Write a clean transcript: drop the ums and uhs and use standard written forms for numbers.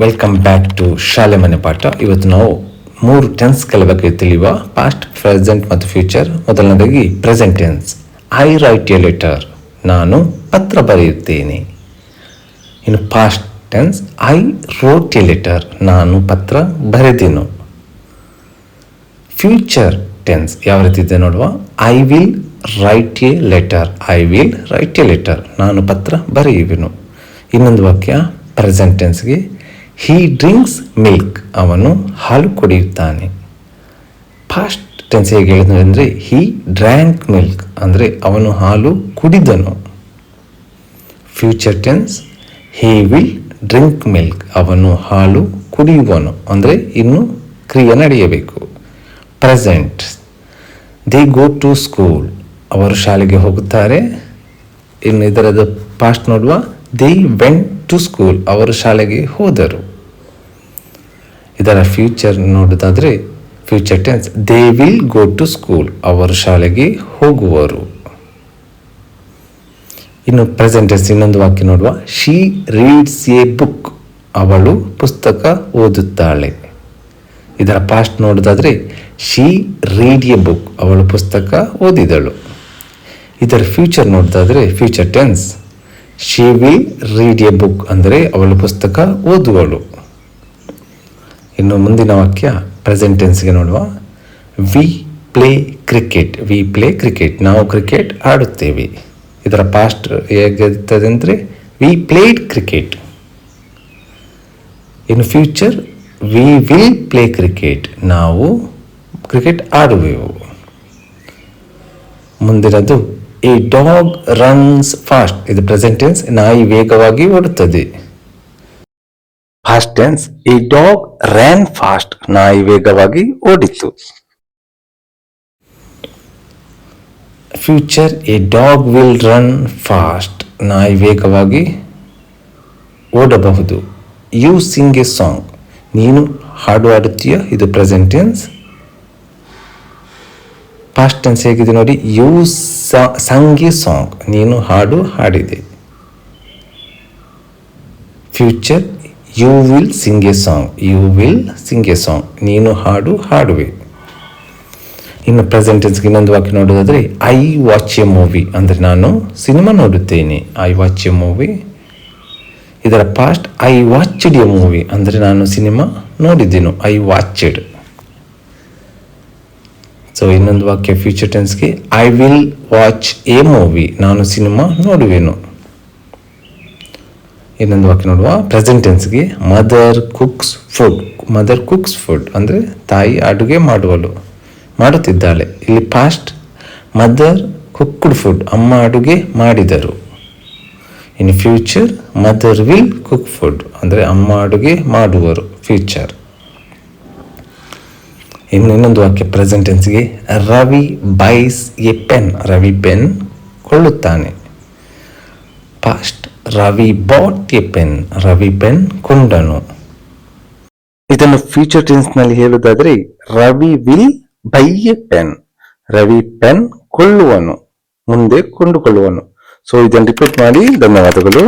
Welcome back to ಶಾಲೆ ಮನೆ ಪಾಠ. ಇವತ್ತು ನಾವು 3 ಟೆನ್ಸ್ಗಳ ಬಗ್ಗೆ ತಿಳಿಯುವ, ಪಾಸ್ಟ್, ಪ್ರೆಸೆಂಟ್ ಮತ್ತು ಫ್ಯೂಚರ್. ಮೊದಲನೇದಾಗಿ present tense. I right A letter, ನಾನು ಪತ್ರ ಬರೆಯುತ್ತೇನೆ. ಇನ್ನು past tense, I wrote A letter, ನಾನು ಪತ್ರ ಬರೆದೆನು. ಫ್ಯೂಚರ್ ಟೆನ್ಸ್ ಯಾವ ರೀತಿ ಇದೆ ನೋಡುವ. I will write A letter, I will write A letter, ನಾನು ಪತ್ರ ಬರೆಯುವೆನು. ಇನ್ನೊಂದು ವಾಕ್ಯ ಪ್ರೆಸೆಂಟ್ ಟೆನ್ಸ್ಗೆ, ಹೀ ಡ್ರಿಂಕ್ಸ್ ಮಿಲ್ಕ್, ಅವನು ಹಾಲು ಕುಡಿಯುತ್ತಾನೆ. ಪಾಸ್ಟ್ ಟೆನ್ಸ್ ಹೇಗೆ ಹೇಳಿದ್ರೆ ಅಂದರೆ ಹೀ ಡ್ರ್ಯಾಂಕ್ ಮಿಲ್ಕ್, ಅಂದರೆ ಅವನು ಹಾಲು ಕುಡಿದನು. Future tense, he will drink milk, ಅವನು ಹಾಲು ಕುಡಿಯುವನು, ಅಂದರೆ ಇನ್ನು ಕ್ರಿಯೆ ನಡೆಯಬೇಕು. Present, they go to school, ಅವರು ಶಾಲೆಗೆ ಹೋಗುತ್ತಾರೆ. ಇನ್ನು ಇದರದ ಪಾಸ್ಟ್ ನೋಡುವ, ದೇ ವೆಂಟ್ ಟು ಸ್ಕೂಲ್, ಅವರು ಶಾಲೆಗೆ ಹೋದರು. ಇದರ ಫ್ಯೂಚರ್ ನೋಡೋದಾದರೆ future tense, they will go to school, ಅವರು ಶಾಲೆಗೆ ಹೋಗುವರು. ಇನ್ನು ಪ್ರೆಸೆಂಟ್ ಟೆನ್ಸ್ ಇನ್ನೊಂದು ವಾಕ್ಯ ನೋಡುವ, ಶಿ ರೀಡ್ಸ್ ಎ ಬುಕ್, ಅವಳು ಪುಸ್ತಕ ಓದುತ್ತಾಳೆ. ಇದರ ಪಾಸ್ಟ್ ನೋಡೋದಾದರೆ ಶಿ ರೀಡ್ ಎ ಬುಕ್, ಅವಳು ಪುಸ್ತಕ ಓದಿದಳು. ಇದರ ಫ್ಯೂಚರ್ ನೋಡೋದಾದರೆ future tense, she will read A book, ಅಂದರೆ ಅವಳು ಪುಸ್ತಕ ಓದುವಳು. ಇನ್ನು ಮುಂದಿನ ವಾಕ್ಯ ಪ್ರೆಸೆಂಟ್ ಟೆನ್ಸ್ಗೆ ನೋಡುವ, we play cricket, we play cricket, ನಾವು ಕ್ರಿಕೆಟ್ ಆಡುತ್ತೇವೆ. ಇದರ ಪಾಸ್ಟ್ ಹೇಗಿರ್ತದೆ ಅಂದರೆ ವಿ ಪ್ಲೇಡ್ ಕ್ರಿಕೆಟ್. ಇನ್ನು future, we will play cricket, ನಾವು ಕ್ರಿಕೆಟ್ ಆಡುವೆವು. ಮುಂದಿನದು ಎ ಡಾಗ್ ರನ್ಸ್ ಫಾಸ್ಟ್, ಇದು ಪ್ರೆಸೆಂಟ್ ಟೆನ್ಸ್, ನಾಯಿ ವೇಗವಾಗಿ ಓಡುತ್ತದೆ. Past tense, a dog ran fast, ನಾಯಿ ವೇಗವಾಗಿ ಓಡಿತು. Future, a dog will run fast, ನಾಯಿ ವೇಗವಾಗಿ ಓಡಬಹುದು. ಯು ಸಿಂಗ್ ಎ ಸಾಂಗ್, ನೀನು ಹಾಡು ಹಾಡುತ್ತೀಯ, ಇದು ಪ್ರೆಸೆಂಟ್ ಟೆನ್ಸ್. ಪಾಸ್ಟ್ ಟೆನ್ಸ್ ಹೇಗಿದೆ ನೋಡಿ, ಯು ಸಂಗ್ ಎ ಸಾಂಗ್, ನೀನು ಹಾಡು ಹಾಡಿದೆ. Future, you will sing a song, you will sing a song, ನೀನು ಹಾಡು ಹಾಡುವೆ. ಇನ್ನು ಪ್ರೆಸೆಂಟ್ ಟೆನ್ಸ್ಗೆ ಇನ್ನೊಂದು ವಾಕ್ಯ ನೋಡೋದಾದರೆ ಐ ವಾಚ್ ಎ ಮೂವಿ, ಅಂದರೆ ನಾನು ಸಿನಿಮಾ ನೋಡುತ್ತೇನೆ. I watch a movie. ಇದರ past, I watched a movie, ಅಂದರೆ ನಾನು ಸಿನಿಮಾ ನೋಡಿದ್ದೆನು, ಐ ವಾಚ್ಡ್. ಸೊ ಇನ್ನೊಂದು ವಾಕ್ಯ ಫ್ಯೂಚರ್ ಟೆನ್ಸ್ಗೆ, I will watch a movie, ನಾನು ಸಿನಿಮಾ ನೋಡುವೆನು. ಇನ್ನೊಂದು ವಾಕ್ಯ ನೋಡುವ ಪ್ರೆಸೆಂಟ್ ಟೆನ್ಸ್ಗೆ, mother cooks food, mother cooks food, ಅಂದರೆ ತಾಯಿ ಅಡುಗೆ ಮಾಡುತ್ತಿದ್ದಾಳೆ. ಇಲ್ಲಿ ಪಾಸ್ಟ್, ಮದರ್ ಕುಕ್ಡ್ ಫುಡ್, ಅಮ್ಮ ಅಡುಗೆ ಮಾಡಿದರು. In future, mother will cook food, ಅಂದರೆ ಅಮ್ಮ ಅಡುಗೆ ಮಾಡುವರು, ಫ್ಯೂಚರ್. ಇನ್ನೊಂದು ವಾಕ್ಯ ಪ್ರೆಸೆಂಟ್ ಟೆನ್ಸ್ಗೆ, Ravi buys a pen, Ravi pen ಕೊಳ್ಳುತ್ತಾನೆ. Past, Ravi bought a pen, Ravi pen ಕೊಂಡನು. ಇದನ್ನು ಫ್ಯೂಚರ್ ಟೆನ್ಸ್ ನಲ್ಲಿ ಹೇಳುವುದಾದರೆ Ravi will buy a pen, Ravi pen ಕೊಳ್ಳುವನು, ಮುಂದೆ ಕೊಂಡುಕೊಳ್ಳುವನು. ಸೊ ಇದನ್ನು ರಿಪೀಟ್ ಮಾಡಿ. ಧನ್ಯವಾದಗಳು.